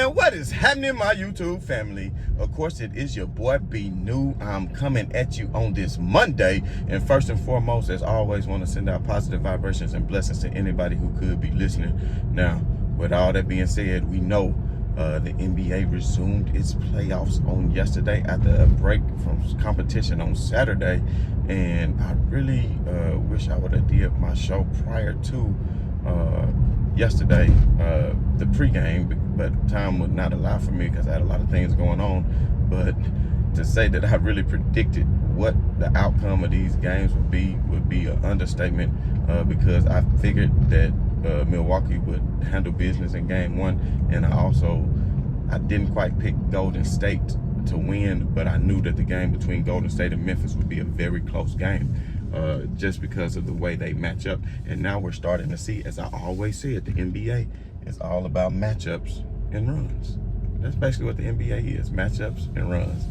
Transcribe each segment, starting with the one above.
Man, what is happening, my YouTube family? Of course, it is your boy B New. I'm coming at you on this Monday. And first and foremost, as always, want to send out positive vibrations and blessings to anybody who could be listening. Now, with all that being said, we know the NBA resumed its playoffs on yesterday after a break from competition on Saturday. And I really wish I would have did my show prior to yesterday, the pregame, but time would not allow for me because I had a lot of things going on. But to say that I really predicted what the outcome of these games would be an understatement, because I figured that Milwaukee would handle business in game one, and I didn't quite pick Golden State to win, but I knew that the game between Golden State and Memphis would be a very close game. Just because of the way they match up. And now we're starting to see, as I always said, the NBA is all about matchups and runs. That's basically what the NBA is, matchups and runs.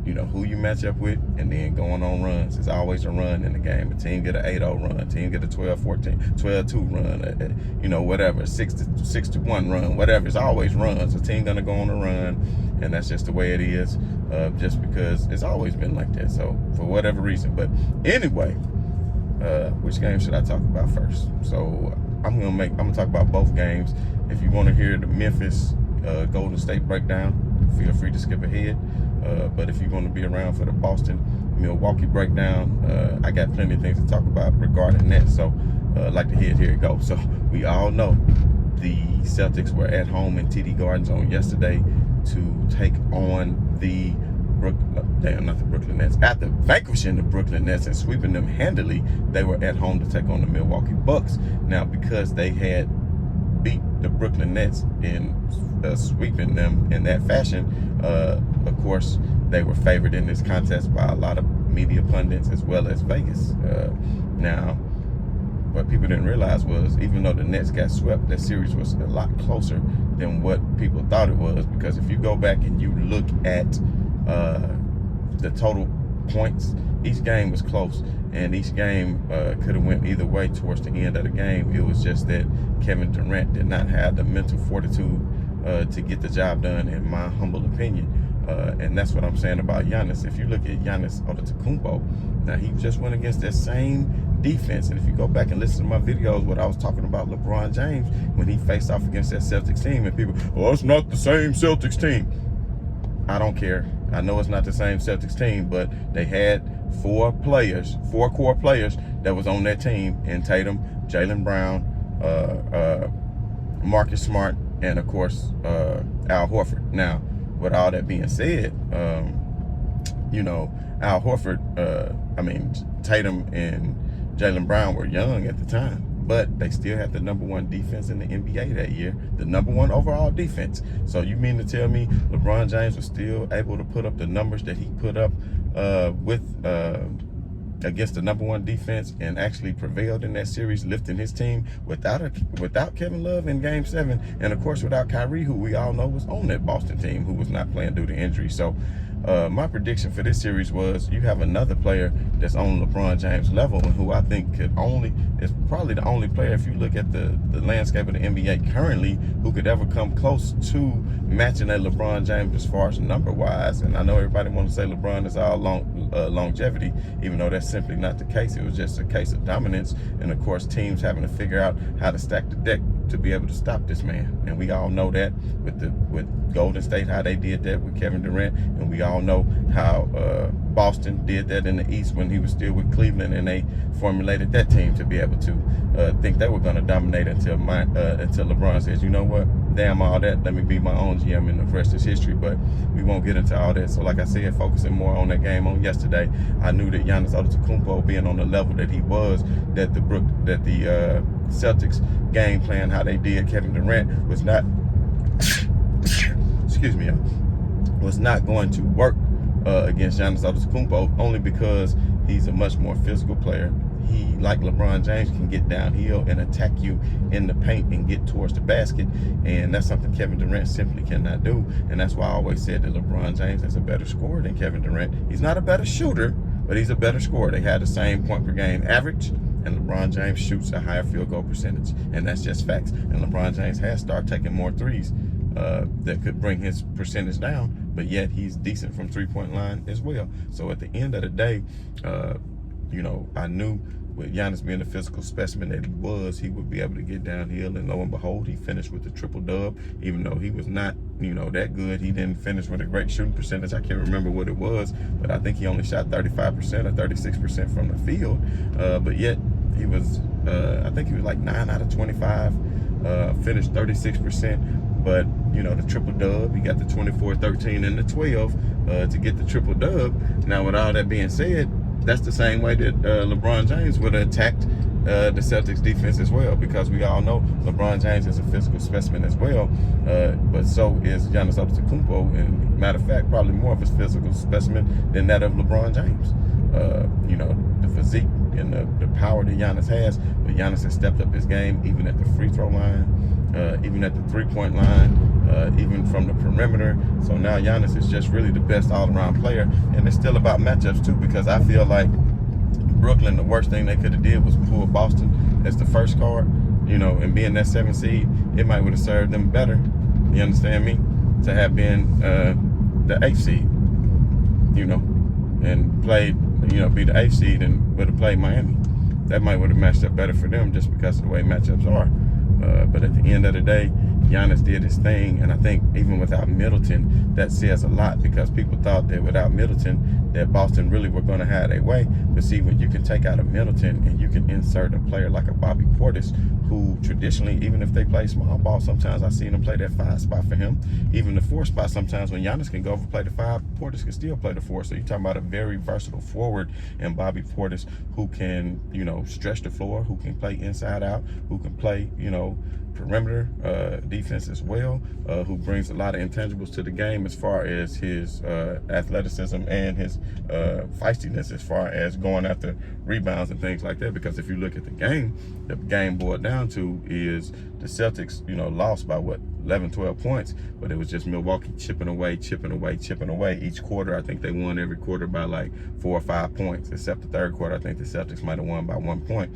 You know, who you match up with and then going on runs. It's always a run in the game. A team get an 8-0 run, a team get a 12-14, 12-2 run, you know, whatever, 6-1 run, whatever. It's always runs. A team gonna go on a run, and that's just the way it is, just because it's always been like that. So for whatever reason. But anyway, which game should I talk about first? So I'm gonna talk about both games. If you want to hear the Memphis Golden State breakdown, feel free to skip ahead. But if you want to be around for the Boston Milwaukee breakdown, I got plenty of things to talk about regarding that. So like to here it goes. So we all know the Celtics were at home in TD Gardens on yesterday to take on the Brooklyn Nets. After vanquishing the Brooklyn Nets and sweeping them handily, they were at home to take on the Milwaukee Bucks. Now, because they had beat the Brooklyn Nets in sweeping them in that fashion, of course, they were favored in this contest by a lot of media pundits as well as Vegas. Now, what people didn't realize was, even though the Nets got swept, that series was a lot closer than what people thought it was. Because if you go back and you look at the total points, each game was close, and each game could have went either way towards the end of the game. It was just that Kevin Durant did not have the mental fortitude to get the job done, in my humble opinion. And that's what I'm saying about Giannis. If you look at Giannis Antetokounmpo, now he just went against that same defense. And if you go back and listen to my videos, what I was talking about LeBron James when he faced off against that Celtics team, and people, oh, it's not the same Celtics team. I don't care. I know it's not the same Celtics team, but they had four core players that was on that team, in Tatum, Jaylen Brown, Marcus Smart, and of course Al Horford. Now, with all that being said, you know, Al Horford, Tatum and Jaylen Brown were young at the time, but they still had the #1 defense in the NBA that year, the #1 overall defense. So you mean to tell me LeBron James was still able to put up the numbers that he put up against the #1 defense, and actually prevailed in that series, lifting his team without Kevin Love in Game 7, and of course without Kyrie, who we all know was on that Boston team, who was not playing due to injury. So my prediction for this series was, you have another player that's on LeBron James level, and who I think is probably the only player, if you look at the landscape of the NBA currently, who could ever come close to matching that LeBron James as far as number-wise. And I know everybody wants to say LeBron is all longevity, even though that's simply not the case. It was just a case of dominance, and of course teams having to figure out how to stack the deck to be able to stop this man. And we all know that with Golden State, how they did that with Kevin Durant, and we all know how Boston did that in the East when he was still with Cleveland, and they formulated that team to be able to think they were going to dominate until LeBron says, you know what, damn all that, let me be my own GM, and the rest is history. But we won't get into all that. So like I said, focusing more on that game on yesterday, I knew that Giannis Antetokounmpo, being on the level that he was, that the Celtics game plan, how they did Kevin Durant, was not was not going to work against Giannis Antetokounmpo, only because he's a much more physical player. He, like LeBron James, can get downhill and attack you in the paint and get towards the basket, and that's something Kevin Durant simply cannot do. And that's why I always said that LeBron James is a better scorer than Kevin Durant. He's not a better shooter, but he's a better scorer. They had the same point per game average, and LeBron James shoots a higher field goal percentage, and that's just facts. And LeBron James has started taking more threes that could bring his percentage down, but yet he's decent from three-point line as well. So at the end of the day, I knew with Giannis being the physical specimen that he would be able to get downhill, and lo and behold, he finished with the triple-dub. Even though he was not, that good, he didn't finish with a great shooting percentage. I can't remember what it was, but I think he only shot 35% or 36% from the field. But yet, he was, I think he was like 9 out of 25, finished 36%. But, the triple-dub, he got the 24, 13, and the 12 to get the triple-dub. Now, with all that being said, that's the same way that LeBron James would have attacked the Celtics defense as well, because we all know LeBron James is a physical specimen as well, but so is Giannis Antetokounmpo, and matter of fact, probably more of a physical specimen than that of LeBron James. The physique and the power that Giannis has, but Giannis has stepped up his game even at the free throw line, even at the three-point line, even from the perimeter. So now Giannis is just really the best all-around player, and it's still about matchups too, because I feel like Brooklyn, the worst thing they could have did was pull Boston as the first card, and being that 7th seed, it might would have served them better, you understand me, to have been the 8th seed, and played, be the 8th seed and would have played Miami. That might would have matched up better for them just because of the way matchups are. But at the end of the day, Giannis did his thing, and I think even without Middleton, that says a lot, because people thought that without Middleton, that Boston really were going to have their way. But see, when you can take out a Middleton and you can insert a player like a Bobby Portis, who traditionally, even if they play small ball, sometimes I see them play that 5 spot for him. Even the 4 spot, sometimes when Giannis can go over play the 5, Portis can still play the 4. So you're talking about a very versatile forward in Bobby Portis, who can, stretch the floor, who can play inside out, who can play, perimeter defense as well, who brings a lot of intangibles to the game as far as his athleticism and his feistiness as far as going after rebounds and things like that. Because if you look at the game boiled down to is the Celtics, lost by 11, 12 points, but it was just Milwaukee chipping away each quarter. I think they won every quarter by like 4 or 5 points, except the third quarter. I think the Celtics might have won by 1 point.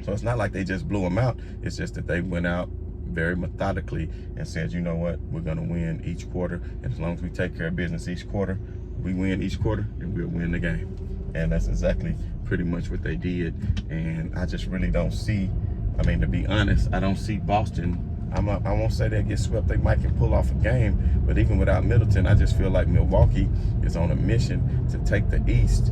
So it's not like they just blew them out. It's just that they went out very methodically and said, you know what, we're going to win each quarter. And as long as we take care of business each quarter, we win each quarter, and we'll win the game. And that's exactly pretty much what they did. And I just really don't see, to be honest, I don't see Boston. I won't say they get swept. They might can pull off a game. But even without Middleton, I just feel like Milwaukee is on a mission to take the East.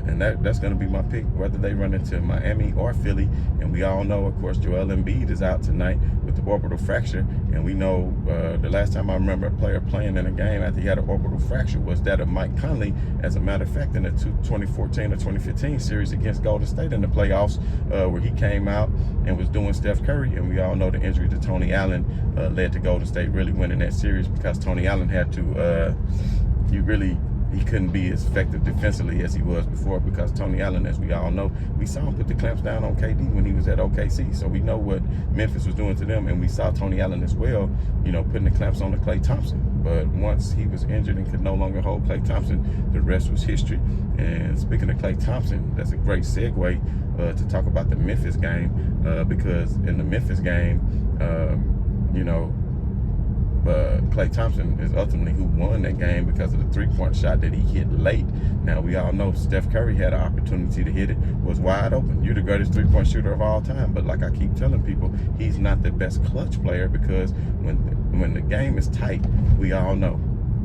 And that's going to be my pick, whether they run into Miami or Philly. And we all know, of course, Joel Embiid is out tonight with the orbital fracture. And we know the last time I remember a player playing in a game after he had an orbital fracture was that of Mike Conley. As a matter of fact, in the 2014 or 2015 series against Golden State in the playoffs, where he came out and was doing Steph Curry. And we all know the injury to Tony Allen led to Golden State really winning that series, because Tony Allen had to, he couldn't be as effective defensively as he was before, because Tony Allen, as we all know, we saw him put the clamps down on KD when he was at OKC. So we know what Memphis was doing to them, and we saw Tony Allen as well, putting the clamps on to Klay Thompson. But once he was injured and could no longer hold Klay Thompson, the rest was history. And speaking of Klay Thompson, that's a great segue to talk about the Memphis game, because in the Memphis game, Klay Thompson is ultimately who won that game because of the three-point shot that he hit late. Now, we all know Steph Curry had an opportunity to hit it, was wide open. You're the greatest three-point shooter of all time. But like I keep telling people, he's not the best clutch player, because when the game is tight, we all know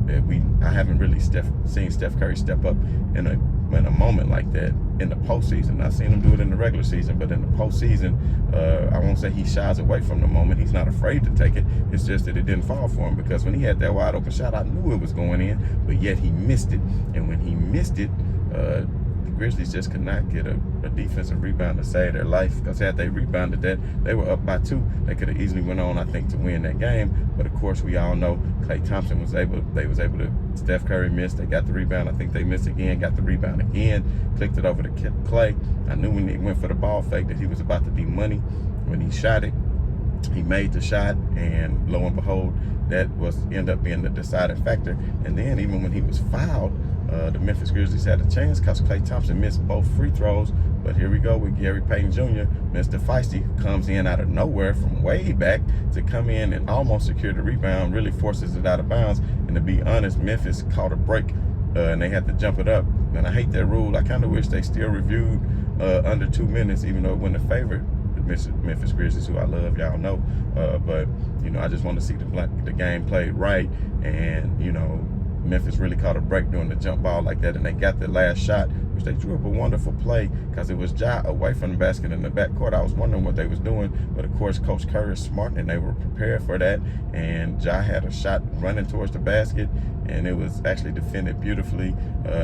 that I haven't really seen Steph Curry step up in a moment like that in the postseason. I've seen him do it in the regular season, but in the postseason, I won't say he shies away from the moment. He's not afraid to take it. It's just that it didn't fall for him, because when he had that wide open shot, I knew it was going in, but yet he missed it. And when he missed it, the Grizzlies just could not get a defensive rebound to save their life, because had they rebounded that, they were up by 2. They could have easily went on, I think, to win that game. But of course, we all know Klay Thompson was able to, Steph Curry missed, they got the rebound. I think they missed again, got the rebound again, clicked it over to Klay. I knew when he went for the ball fake that he was about to be money. When he shot it, he made the shot, and lo and behold, that was end up being the deciding factor. And then even when he was fouled, The Memphis Grizzlies had a chance because Klay Thompson missed both free throws. But here we go with Gary Payton Jr., Mr. Feisty, who comes in out of nowhere from way back to come in and almost secure the rebound, really forces it out of bounds. And to be honest, Memphis caught a break and they had to jump it up. And I hate that rule. I kind of wish they still reviewed under 2 minutes, even though it wasn't a favorite. Memphis Grizzlies, who I love, y'all know. But, you know, I just want to see the game played right. And, you know, Memphis really caught a break doing the jump ball like that, and they got the last shot, which they drew up a wonderful play because it was Ja away from the basket in the backcourt. I was wondering what they was doing, but of course Coach Curry is smart and they were prepared for that, and Ja had a shot running towards the basket, and it was actually defended beautifully.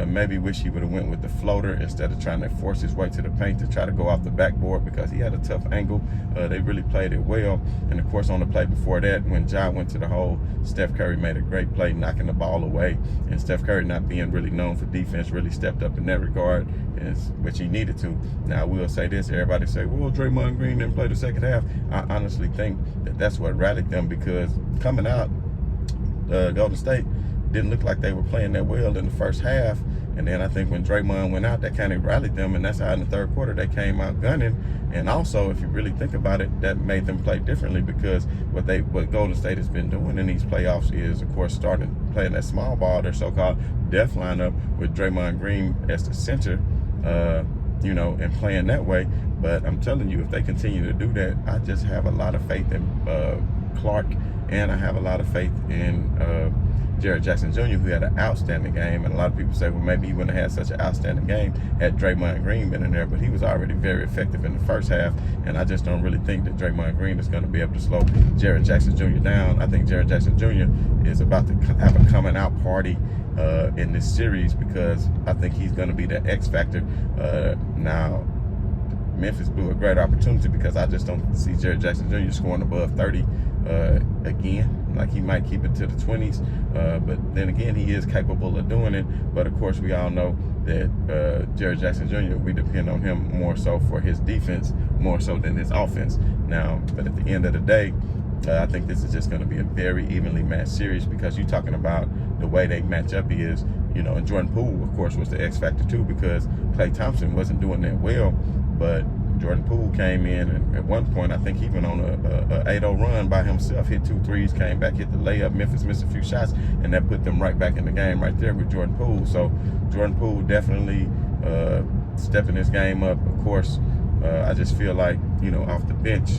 Maybe wish he would have went with the floater instead of trying to force his way to the paint to try to go off the backboard because he had a tough angle. They really played it well. And of course on the play before that, when Ja went to the hole, Steph Curry made a great play knocking the ball away. And Steph Curry, not being really known for defense, really stepped up in that regard, which he needed to. Now I will say this, everybody say, well, Draymond Green didn't play the second half. I honestly think that that's what rallied them, because coming out, Golden State didn't look like they were playing that well in the first half. And then I think when Draymond went out, that kind of rallied them, and that's how in the third quarter they came out gunning. And also, if you really think about it, that made them play differently, because what Golden State has been doing in these playoffs is, of course, starting playing that small ball, their so-called death lineup with Draymond Green as the center, you know, and playing that way. But I'm telling you, if they continue to do that, I just have a lot of faith in Clark, and I have a lot of faith in Jared Jackson Jr., who had an outstanding game. And a lot of people say, well, maybe he wouldn't have had such an outstanding game had Draymond Green been in there, but he was already very effective in the first half. And I just don't really think that Draymond Green is going to be able to slow Jared Jackson Jr. down. I think Jared Jackson Jr. is about to have a coming out party in this series, because I think he's going to be the X factor. Now, Memphis blew a great opportunity, because I just don't see Jared Jackson Jr. scoring above 30 again. Like, he might keep it to the 20s, but then again, he is capable of doing it. But of course, we all know that Jared Jackson Jr., we depend on him more so for his defense, more so than his offense. Now, but at the end of the day, I think this is just going to be a very evenly matched series, because you're talking about the way they match up is, you know, and Jordan Poole, of course, was the X factor too, because Klay Thompson wasn't doing that well, but Jordan Poole came in, and at one point, I think he went on a 8-0 run by himself, hit 2 threes, came back, hit the layup. Memphis missed a few shots, and that put them right back in the game right there with Jordan Poole. So Jordan Poole definitely stepping his game up. Of course, I just feel like, you know, off the bench,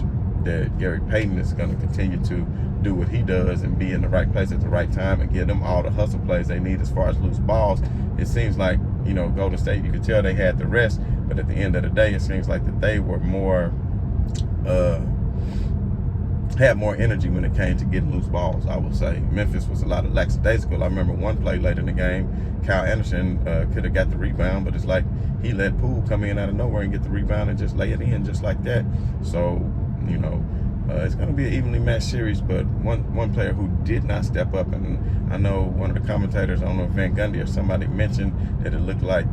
that Gary Payton is going to continue to do what he does and be in the right place at the right time and give them all the hustle plays they need as far as loose balls. It seems like, you know, Golden State, you could tell they had the rest, but at the end of the day, it seems like that they were more, had more energy when it came to getting loose balls, I would say. Memphis was a lot of lackadaisical. I remember one play late in the game, Kyle Anderson could have got the rebound, but it's like he let Poole come in out of nowhere and get the rebound and just lay it in just like that. So, you know, it's going to be an evenly matched series, but one player who did not step up, and I know one of the commentators, I don't know if Van Gundy or somebody mentioned that it looked like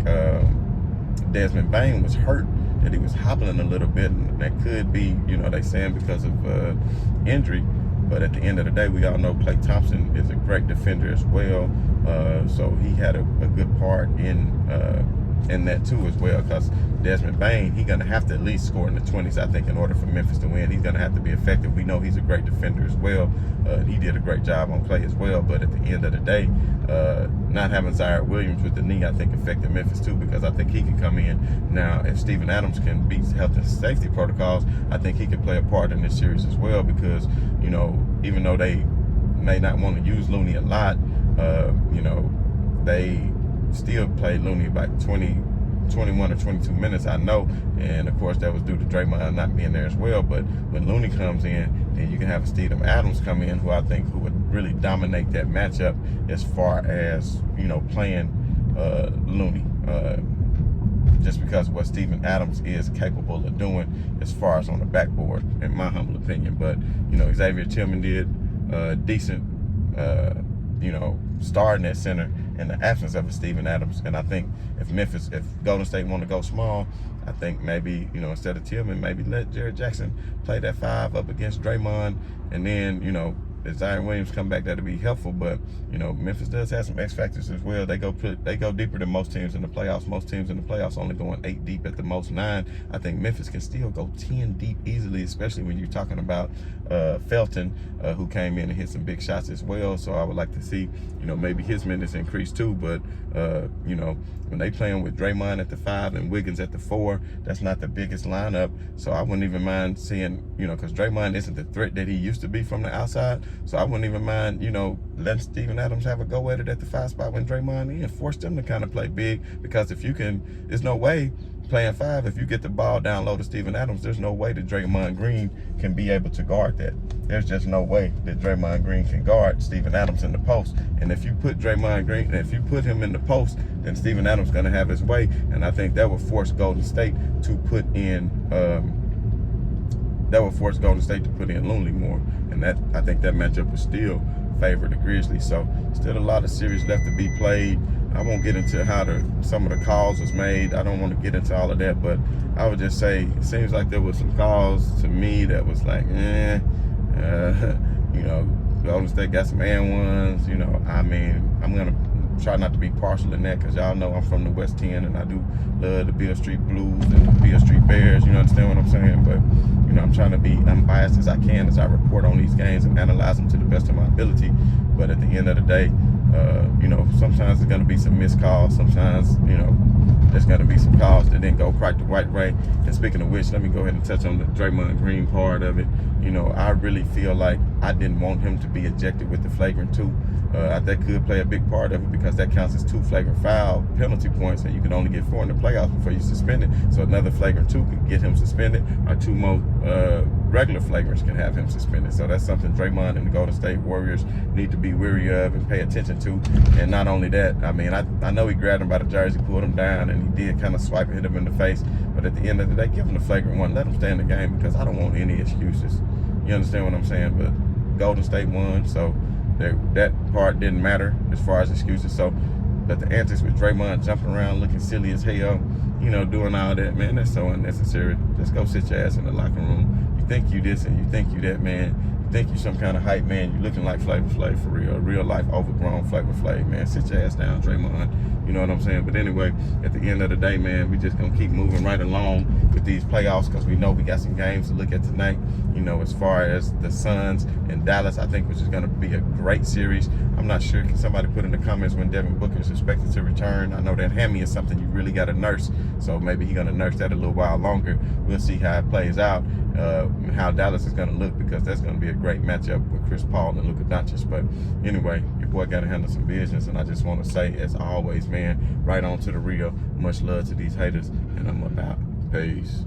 Desmond Bane was hurt, that he was hobbling a little bit, and that could be, you know, they saying because of injury. But at the end of the day, we all know Klay Thompson is a great defender as well, so he had a good part in that too as well, because Desmond Bane, he's going to have to at least score in the 20s, I think, in order for Memphis to win. He's going to have to be effective. We know he's a great defender as well. He did a great job on Klay as well, but at the end of the day, not having Zaire Williams with the knee, I think, affected Memphis too, because I think he can come in. Now, if Steven Adams can beat health and safety protocols, I think he could play a part in this series as well, because, you know, even though they may not want to use Looney a lot, you know, they still played Looney about 21 or 22 minutes, I know, and of course that was due to Draymond not being there as well. But when Looney comes in, then you can have a Steven Adams come in, who I think who would really dominate that matchup as far as, you know, playing Looney, just because of what Steven Adams is capable of doing as far as on the backboard, in my humble opinion. But, you know, Xavier Tillman did decent, you know, starting at center in the absence of a Steven Adams. And I think if Golden State want to go small, I think maybe, you know, instead of Tillman, maybe let Jared Jackson play that 5 up against Draymond, and then, you know, if Zion Williams come back, that'll be helpful. But you know, Memphis does have some X factors as well. They go deeper than most teams in the playoffs. Most teams in the playoffs only going 8 deep at the most 9. I think Memphis can still go 10 deep easily, especially when you're talking about Felton, who came in and hit some big shots as well. So I would like to see, you know, maybe his minutes increase too. But you know, when they playing with Draymond at the 5 and Wiggins at the 4, that's not the biggest lineup. So I wouldn't even mind seeing, you know, because Draymond isn't the threat that he used to be from the outside. So I wouldn't even mind, you know, letting Steven Adams have a go at it at the 5 spot when Draymond in. Force them to kind of play big, because if you can, there's no way playing 5, if you get the ball down low to Steven Adams, there's no way that Draymond Green can be able to guard that. There's just no way that Draymond Green can guard Steven Adams in the post. And if you put Draymond Green, if you put him in the post, then Steven Adams is going to have his way. And I think that would force Golden State to put in Looney more. And that, I think that matchup would still favor the Grizzlies. So still a lot of series left to be played. I won't get into how some of the calls was made. I don't want to get into all of that, but I would just say it seems like there was some calls to me that was like, you know, Golden State got some and ones. You know, I mean, I'm gonna try not to be partial in that, because y'all know I'm from the West 10 and I do love the Beale Street Blues and the Beale Street Bears. You understand what I'm saying? But you know, I'm trying to be unbiased as I can as I report on these games and analyze them to the best of my ability. But at the end of the day, you know, sometimes there's going to be some missed calls. Sometimes, you know, there's going to be some calls that didn't go quite the right way. And speaking of which, let me go ahead and touch on the Draymond Green part of it. You know, I really feel like I didn't want him to be ejected with the flagrant 2. That could play a big part of it, because that counts as 2 flagrant foul penalty points, and you can only get 4 in the playoffs before you suspend it. So another flagrant 2 could get him suspended, or 2 more regular flagrants can have him suspended. So that's something Draymond and the Golden State Warriors need to be wary of and pay attention to. And not only that, I mean, I know he grabbed him by the jersey, pulled him down, and he did kind of swipe and hit him in the face. But at the end of the day, give him the flagrant 1. Let him stay in the game, because I don't want any excuses. You understand what I'm saying? But Golden State won, so that part didn't matter as far as excuses. So, but the antics with Draymond jumping around looking silly as hell, you know, doing all that, man, that's so unnecessary. Just go sit your ass in the locker room. You think you this and you think you that, man. You think you some kind of hype man. You looking like Flavor Flav for real life overgrown Flavor Flav, man. Sit your ass down, Draymond. You know what I'm saying? But anyway, at the end of the day, man, we just gonna keep moving right along with these playoffs, because we know we got some games to look at tonight. You know, as far as the Suns and Dallas, I think, which is gonna be a great series. I'm not sure. Can somebody put in the comments when Devin Booker is expected to return? I know that hammy is something you really got to nurse, so maybe he's gonna nurse that a little while longer. We'll see how it plays out, how Dallas is gonna look, because that's gonna be a great matchup with Chris Paul and Luka Doncic. But anyway, your boy got to handle some business, and I just want to say, as always, man, right on to the real. Much love to these haters, and I'm about. Peace.